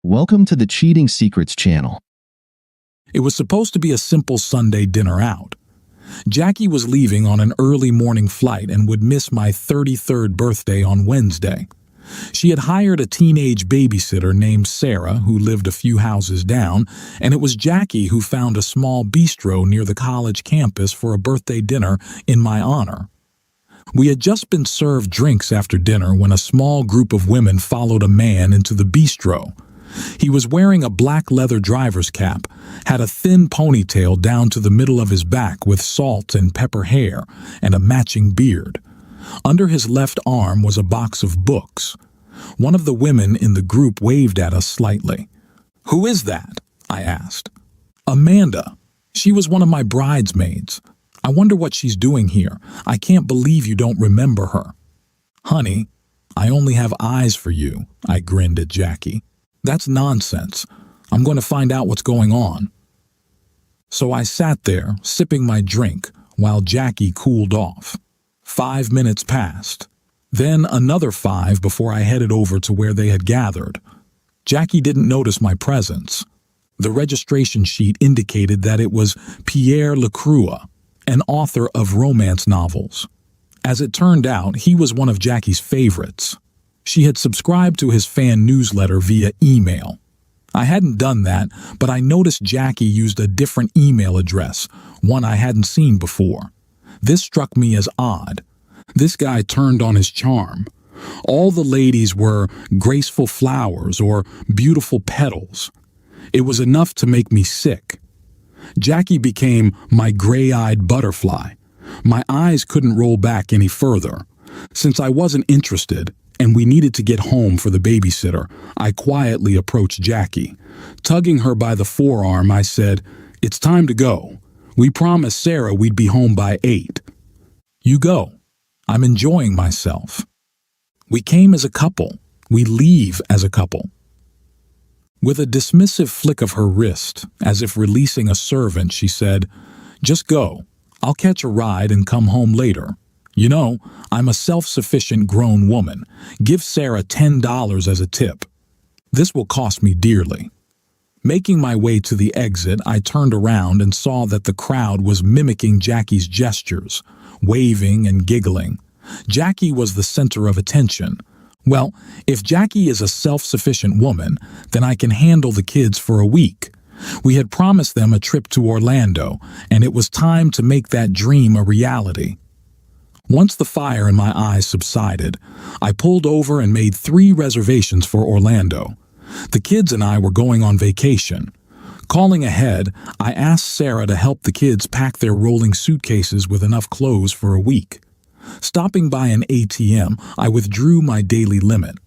Welcome to the Cheating Secrets channel. It was supposed to be a simple Sunday dinner out. Jackie was leaving on an early morning flight and would miss my 33rd birthday on Wednesday. She had hired a teenage babysitter named Sarah who lived a few houses down, and it was Jackie who found a small bistro near the college campus for a birthday dinner in my honor. We had just been served drinks after dinner when a small group of women followed a man into the bistro. He was wearing a black leather driver's cap, had a thin ponytail down to the middle of his back with salt and pepper hair, and a matching beard. Under his left arm was a box of books. One of the women in the group waved at us slightly. "Who is that?" I asked. "Amanda. She was one of my bridesmaids. I wonder what she's doing here. I can't believe you don't remember her." "Honey, I only have eyes for you," I grinned at Jackie. "That's nonsense. I'm going to find out what's going on." So I sat there, sipping my drink, while Jackie cooled off. 5 minutes passed. Then another 5 before I headed over to where they had gathered. Jackie didn't notice my presence. The registration sheet indicated that it was Pierre Lacroix, an author of romance novels. As it turned out, he was one of Jackie's favorites. She had subscribed to his fan newsletter via email. I hadn't done that, but I noticed Jackie used a different email address, one I hadn't seen before. This struck me as odd. This guy turned on his charm. All the ladies were graceful flowers or beautiful petals. It was enough to make me sick. Jackie became my gray-eyed butterfly. My eyes couldn't roll back any further. Since I wasn't interested, and we needed to get home for the babysitter, I quietly approached Jackie. Tugging her by the forearm, I said, "It's time to go. We promised Sarah we'd be home by 8. You go. I'm enjoying myself. We came as a couple. We leave as a couple." With a dismissive flick of her wrist, as if releasing a servant, she said, "Just go. I'll catch a ride and come home later. You know, I'm a self-sufficient grown woman. Give Sarah $10 as a tip. This will cost me dearly." Making my way to the exit, I turned around and saw that the crowd was mimicking Jackie's gestures, waving and giggling. Jackie was the center of attention. Well, if Jackie is a self-sufficient woman, then I can handle the kids for a week. We had promised them a trip to Orlando, and it was time to make that dream a reality. Once the fire in my eyes subsided, I pulled over and made 3 reservations for Orlando. The kids and I were going on vacation. Calling ahead, I asked Sarah to help the kids pack their rolling suitcases with enough clothes for a week. Stopping by an ATM, I withdrew my daily limit.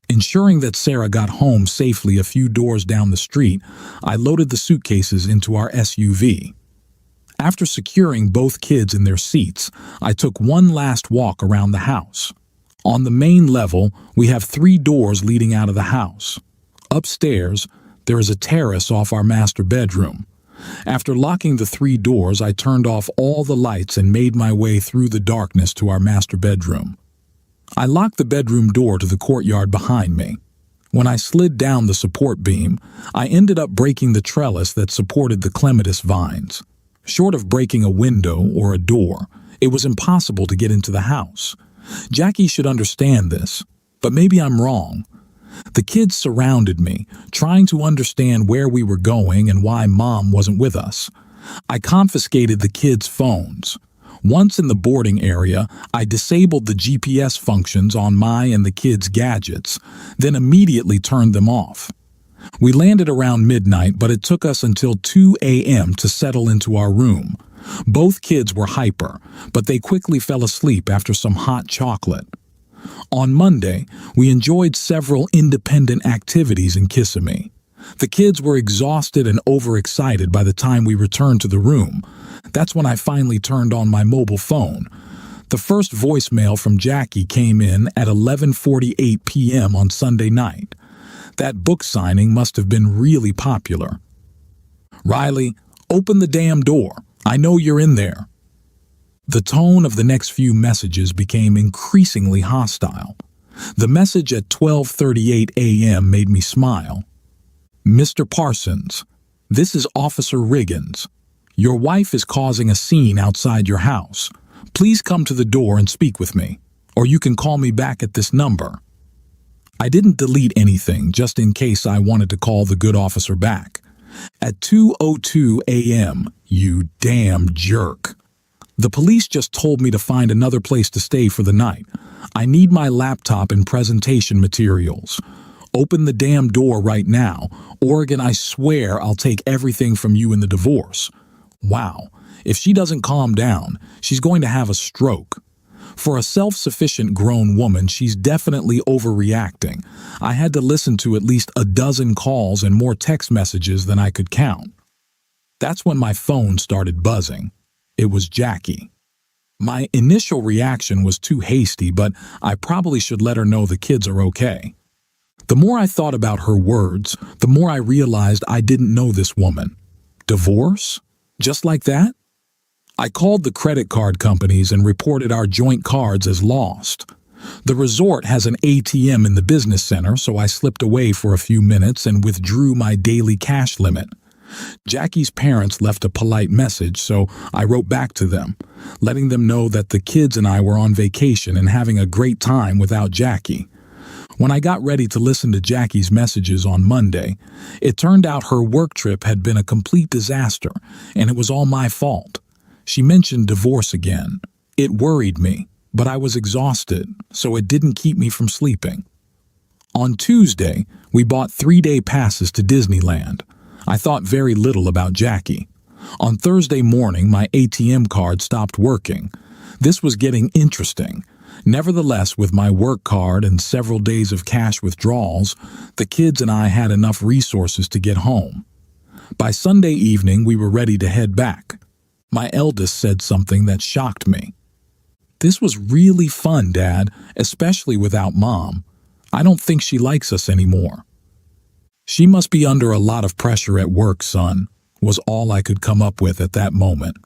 Ensuring that Sarah got home safely a few doors down the street, I loaded the suitcases into our SUV. After securing both kids in their seats, I took one last walk around the house. On the main level, we have 3 doors leading out of the house. Upstairs, there is a terrace off our master bedroom. After locking the 3 doors, I turned off all the lights and made my way through the darkness to our master bedroom. I locked the bedroom door to the courtyard behind me. When I slid down the support beam, I ended up breaking the trellis that supported the clematis vines. Short of breaking a window or a door, it was impossible to get into the house. Jackie should understand this, but maybe I'm wrong. The kids surrounded me, trying to understand where we were going and why Mom wasn't with us. I confiscated the kids' phones. Once in the boarding area, I disabled the GPS functions on my and the kids' gadgets, then immediately turned them off. We landed around midnight, but it took us until 2 a.m. to settle into our room. Both kids were hyper, but they quickly fell asleep after some hot chocolate. On Monday, we enjoyed several independent activities in Kissimmee. The kids were exhausted and overexcited by the time we returned to the room. That's when I finally turned on my mobile phone. The first voicemail from Jackie came in at 11:48 p.m. on Sunday night. That book signing must have been really popular. "Riley, open the damn door. I know you're in there." The tone of the next few messages became increasingly hostile. The message at 12:38 a.m. made me smile. Mr. Parsons, this is Officer Riggins. Your wife is causing a scene outside your house. Please come to the door and speak with me, or you can call me back at this number. I didn't delete anything just in case I wanted to call the good officer back. At 2:02 a.m., you damn jerk. The police just told me to find another place to stay for the night. I need my laptop and presentation materials. Open the damn door right now. Oregon, I swear I'll take everything from you in the divorce. Wow, if she doesn't calm down, she's going to have a stroke. For a self-sufficient grown woman, she's definitely overreacting. I had to listen to at least a dozen calls and more text messages than I could count. That's when my phone started buzzing. It was Jackie. My initial reaction was too hasty, but I probably should let her know the kids are okay. The more I thought about her words, the more I realized I didn't know this woman. Divorce? Just like that? I called the credit card companies and reported our joint cards as lost. The resort has an ATM in the business center, so I slipped away for a few minutes and withdrew my daily cash limit. Jackie's parents left a polite message, so I wrote back to them, letting them know that the kids and I were on vacation and having a great time without Jackie. When I got ready to listen to Jackie's messages on Monday, it turned out her work trip had been a complete disaster, and it was all my fault. She mentioned divorce again. It worried me, but I was exhausted, so it didn't keep me from sleeping. On Tuesday, we bought 3-day passes to Disneyland. I thought very little about Jackie. On Thursday morning, my ATM card stopped working. This was getting interesting. Nevertheless, with my work card and several days of cash withdrawals, the kids and I had enough resources to get home. By Sunday evening, we were ready to head back. My eldest said something that shocked me. "This was really fun, Dad, especially without Mom. I don't think she likes us anymore." "She must be under a lot of pressure at work, son," was all I could come up with at that moment.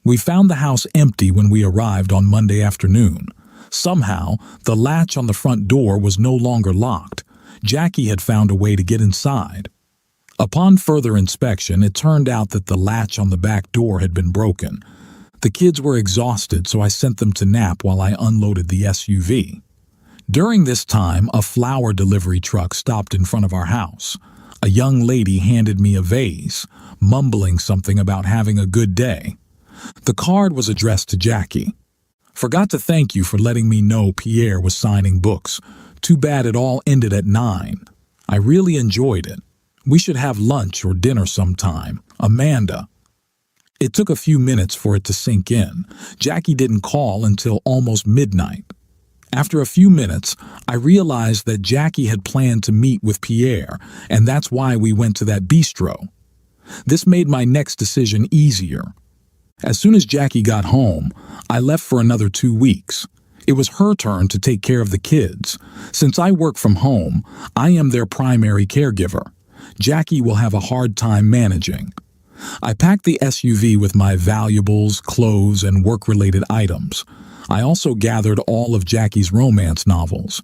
We found the house empty when we arrived on Monday afternoon. Somehow, the latch on the front door was no longer locked. Jackie had found a way to get inside. Upon further inspection, it turned out that the latch on the back door had been broken. The kids were exhausted, so I sent them to nap while I unloaded the SUV. During this time, a flower delivery truck stopped in front of our house. A young lady handed me a vase, mumbling something about having a good day. The card was addressed to Jackie. "Forgot to thank you for letting me know Pierre was signing books. Too bad it all ended at 9. I really enjoyed it. We should have lunch or dinner sometime. Amanda." It took a few minutes for it to sink in. Jackie didn't call until almost midnight. After a few minutes, I realized that Jackie had planned to meet with Pierre, and that's why we went to that bistro. This made my next decision easier. As soon as Jackie got home, I left for another 2 weeks. It was her turn to take care of the kids. Since I work from home, I am their primary caregiver. Jackie will have a hard time managing. I packed the SUV with my valuables, clothes, and work-related items. I also gathered all of Jackie's romance novels.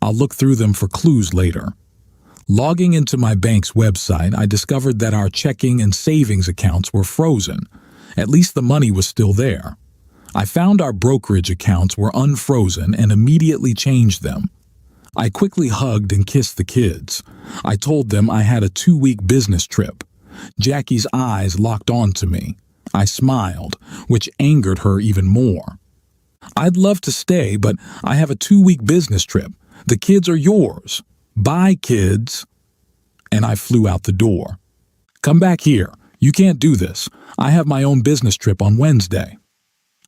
I'll look through them for clues later. Logging into my bank's website, I discovered that our checking and savings accounts were frozen. At least the money was still there. I found our brokerage accounts were unfrozen and immediately changed them. I quickly hugged and kissed the kids. I told them I had a 2-week business trip. Jackie's eyes locked onto me. I smiled, which angered her even more. "I'd love to stay, but I have a 2-week business trip. The kids are yours. Bye, kids." And I flew out the door. "Come back here. You can't do this. I have my own business trip on Wednesday."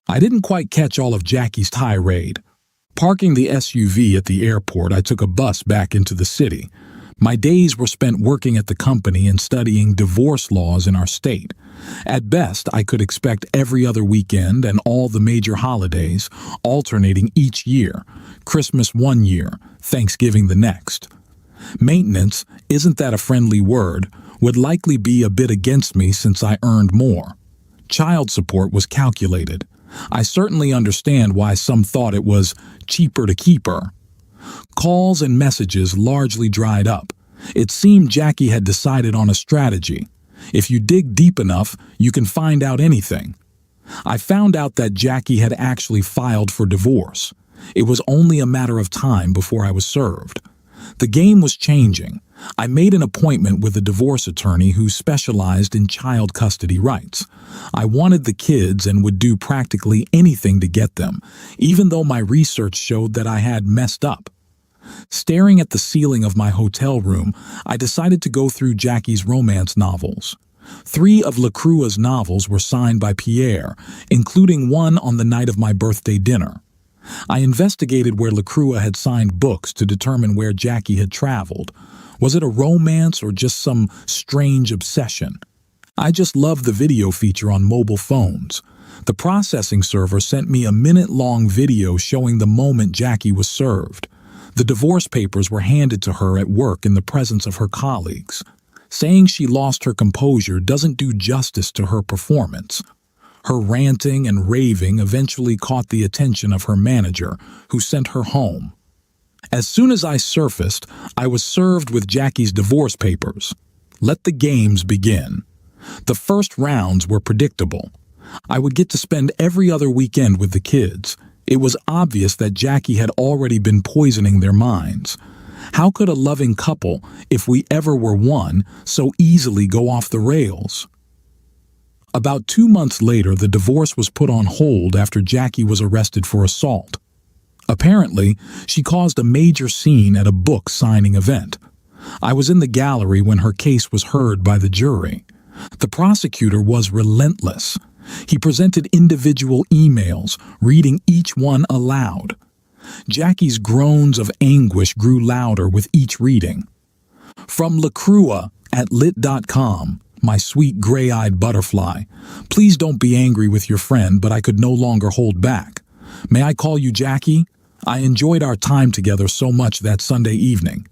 I didn't quite catch all of Jackie's tirade. Parking the SUV at the airport, I took a bus back into the city. My days were spent working at the company and studying divorce laws in our state. At best, I could expect every other weekend and all the major holidays, alternating each year, Christmas one year, Thanksgiving the next. Maintenance, isn't that a friendly word, would likely be a bit against me since I earned more. Child support was calculated. I certainly understand why some thought it was cheaper to keep her. Calls and messages largely dried up. It seemed Jackie had decided on a strategy. If you dig deep enough, you can find out anything. I found out that Jackie had actually filed for divorce. It was only a matter of time before I was served. The game was changing. I made an appointment with a divorce attorney who specialized in child custody rights. I wanted the kids and would do practically anything to get them, even though my research showed that I had messed up. Staring at the ceiling of my hotel room, I decided to go through Jackie's romance novels. 3 of Lacroix's novels were signed by Pierre, including one on the night of my birthday dinner. I investigated where Lacroix had signed books to determine where Jackie had traveled. Was it a romance or just some strange obsession? I just loved the video feature on mobile phones. The processing server sent me a minute-long video showing the moment Jackie was served. The divorce papers were handed to her at work in the presence of her colleagues. Saying she lost her composure doesn't do justice to her performance. Her ranting and raving eventually caught the attention of her manager, who sent her home. As soon as I surfaced, I was served with Jackie's divorce papers. Let the games begin. The first rounds were predictable. I would get to spend every other weekend with the kids. It was obvious that Jackie had already been poisoning their minds. How could a loving couple, if we ever were one, so easily go off the rails? About 2 months later, the divorce was put on hold after Jackie was arrested for assault. Apparently, she caused a major scene at a book signing event. I was in the gallery when her case was heard by the jury. The prosecutor was relentless. He presented individual emails, reading each one aloud. Jackie's groans of anguish grew louder with each reading. From Lacroix at lit.com, my sweet gray-eyed butterfly. Please don't be angry with your friend, but I could no longer hold back. May I call you Jackie? I enjoyed our time together so much that Sunday evening.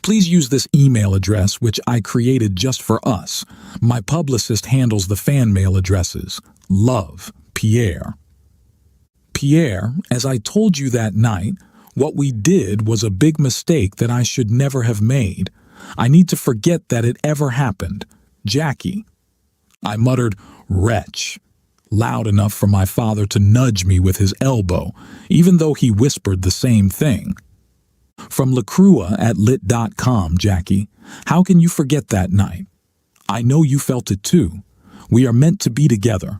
Please use this email address, which I created just for us. My publicist handles the fan mail addresses. Love, Pierre. Pierre, as I told you that night, what we did was a big mistake that I should never have made. I need to forget that it ever happened. Jackie. I muttered, wretch, loud enough for my father to nudge me with his elbow, even though he whispered the same thing. From Lacroix at lit.com, Jackie. How can you forget that night? I know you felt it too. We are meant to be together.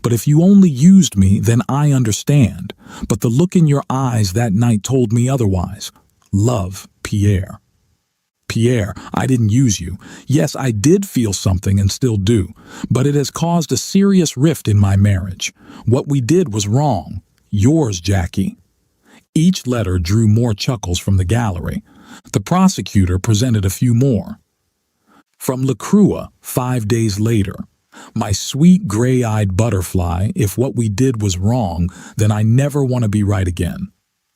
But if you only used me, then I understand. But the look in your eyes that night told me otherwise. Love, Pierre. Pierre, I didn't use you. Yes, I did feel something and still do, but it has caused a serious rift in my marriage. What we did was wrong. Yours, Jackie. Each letter drew more chuckles from the gallery. The prosecutor presented a few more. From Lacroix, 5 days later. My sweet gray-eyed butterfly, if what we did was wrong, then I never want to be right again.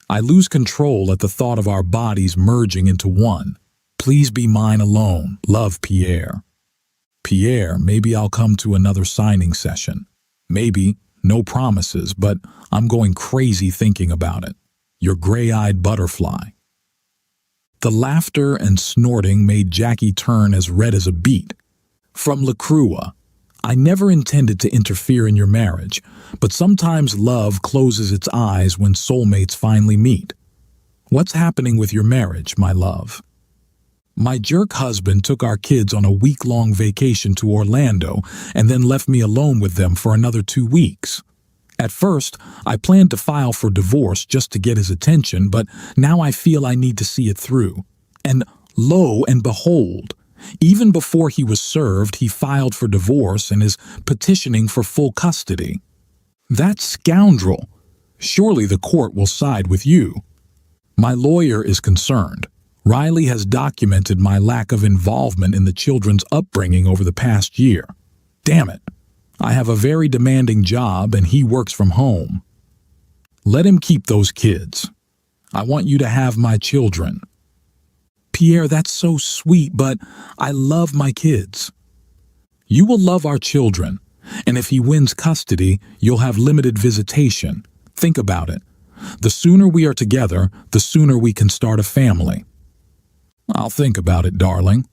I lose control at the thought of our bodies merging into one. Please be mine alone. Love, Pierre. Pierre, maybe I'll come to another signing session. Maybe, no promises, but I'm going crazy thinking about it. Your gray-eyed butterfly. The laughter and snorting made Jackie turn as red as a beet. From Lacroix. I never intended to interfere in your marriage, but sometimes love closes its eyes when soulmates finally meet. What's happening with your marriage, my love? My jerk husband took our kids on a week-long vacation to Orlando and then left me alone with them for another 2 weeks. At first, I planned to file for divorce just to get his attention, but now I feel I need to see it through. And lo and behold, even before he was served, he filed for divorce and is petitioning for full custody. That scoundrel! Surely the court will side with you. My lawyer is concerned. Riley has documented my lack of involvement in the children's upbringing over the past year. Damn it! I have a very demanding job and he works from home. Let him keep those kids. I want you to have my children. Pierre, that's so sweet, but I love my kids. You will love our children, and if he wins custody, you'll have limited visitation. Think about it. The sooner we are together, the sooner we can start a family. I'll think about it, darling.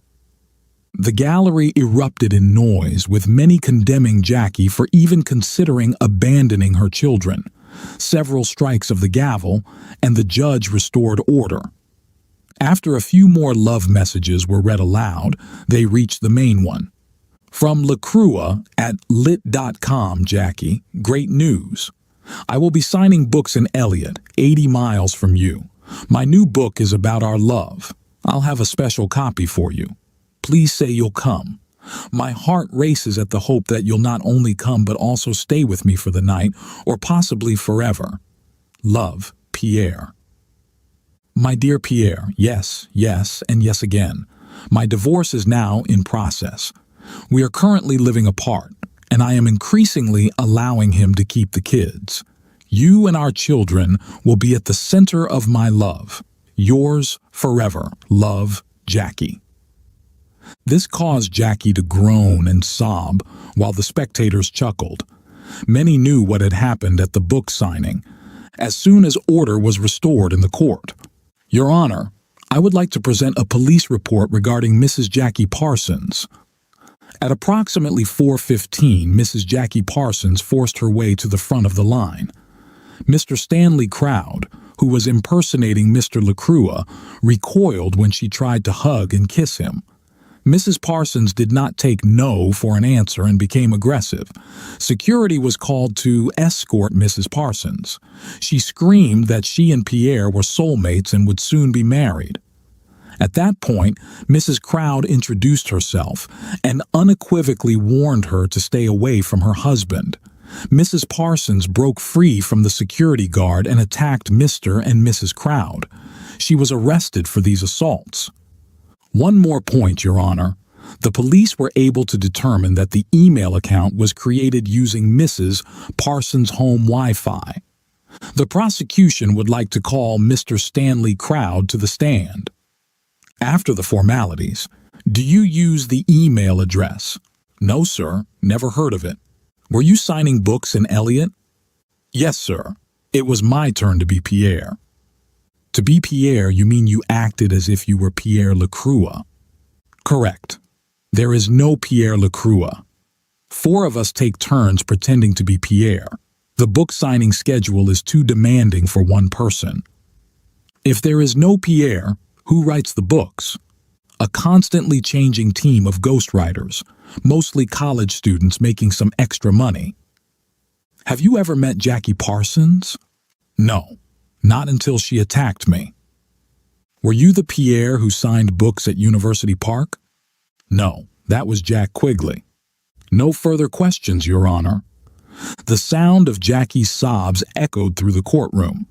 The gallery erupted in noise, with many condemning Jackie for even considering abandoning her children. Several strikes of the gavel, and the judge restored order. After a few more love messages were read aloud, they reached the main one. From LaCrua at lit.com, Jackie, great news. I will be signing books in Elliott, 80 miles from you. My new book is about our love. I'll have a special copy for you. Please say you'll come. My heart races at the hope that you'll not only come but also stay with me for the night, or possibly forever. Love, Pierre. My dear Pierre, yes, and yes again. My divorce is now in process. We are currently living apart, and I am increasingly allowing him to keep the kids. You and our children will be at the center of my love. Yours forever, love, Jackie. This caused Jackie to groan and sob while the spectators chuckled. Many knew what had happened at the book signing, as soon as order was restored in the court. Your Honor, I would like to present a police report regarding Mrs. Jackie Parsons. At approximately 4:15, Mrs. Jackie Parsons forced her way to the front of the line. Mr. Stanley Crowd, who was impersonating Mr. LaCrua, recoiled when she tried to hug and kiss him. Mrs. Parsons did not take no for an answer and became aggressive. Security was called to escort Mrs. Parsons. She screamed that she and Pierre were soulmates and would soon be married. At that point, Mrs. Crowd introduced herself and unequivocally warned her to stay away from her husband. Mrs. Parsons broke free from the security guard and attacked Mr. and Mrs. Crowd. She was arrested for these assaults. One more point, Your Honor. The police were able to determine that the email account was created using Mrs. Parsons' home Wi-Fi. The prosecution would like to call Mr. Stanley Crowd to the stand. After the formalities, do you use the email address? No, sir. Never heard of it. Were you signing books in Elliott? Yes, sir. It was my turn to be Pierre. To be Pierre, you mean you acted as if you were Pierre LaCrua? Correct. There is no Pierre LaCrua. 4 of us take turns pretending to be Pierre. The book signing schedule is too demanding for one person. If there is no Pierre, who writes the books? A constantly changing team of ghostwriters, mostly college students making some extra money. Have you ever met Jackie Parsons? No. Not until she attacked me. Were you the Pierre who signed books at University Park? No, that was Jack Quigley. No further questions, Your Honor. The sound of Jackie's sobs echoed through the courtroom.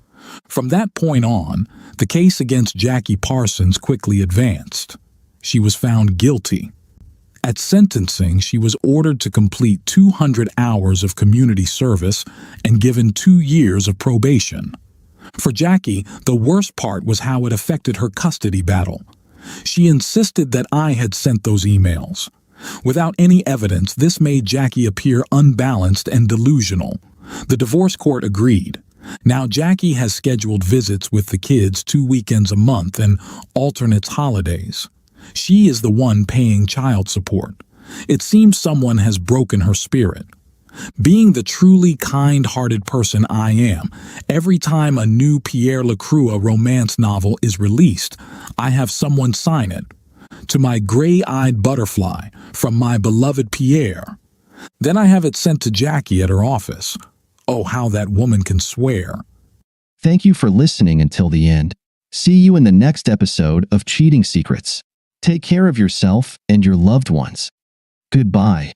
From that point on, the case against Jackie Parsons quickly advanced. She was found guilty. At sentencing, she was ordered to complete 200 hours of community service and given 2 years of probation. For Jackie, the worst part was how it affected her custody battle. She insisted that I had sent those emails. Without any evidence, this made Jackie appear unbalanced and delusional. The divorce court agreed. Now Jackie has scheduled visits with the kids 2 weekends a month and alternates holidays. She is the one paying child support. It seems someone has broken her spirit. Being the truly kind-hearted person I am, every time a new Pierre LaCrua romance novel is released, I have someone sign it. To my gray-eyed butterfly, from my beloved Pierre. Then I have it sent to Jackie at her office. Oh, how that woman can swear. Thank you for listening until the end. See you in the next episode of Cheating Secrets. Take care of yourself and your loved ones. Goodbye.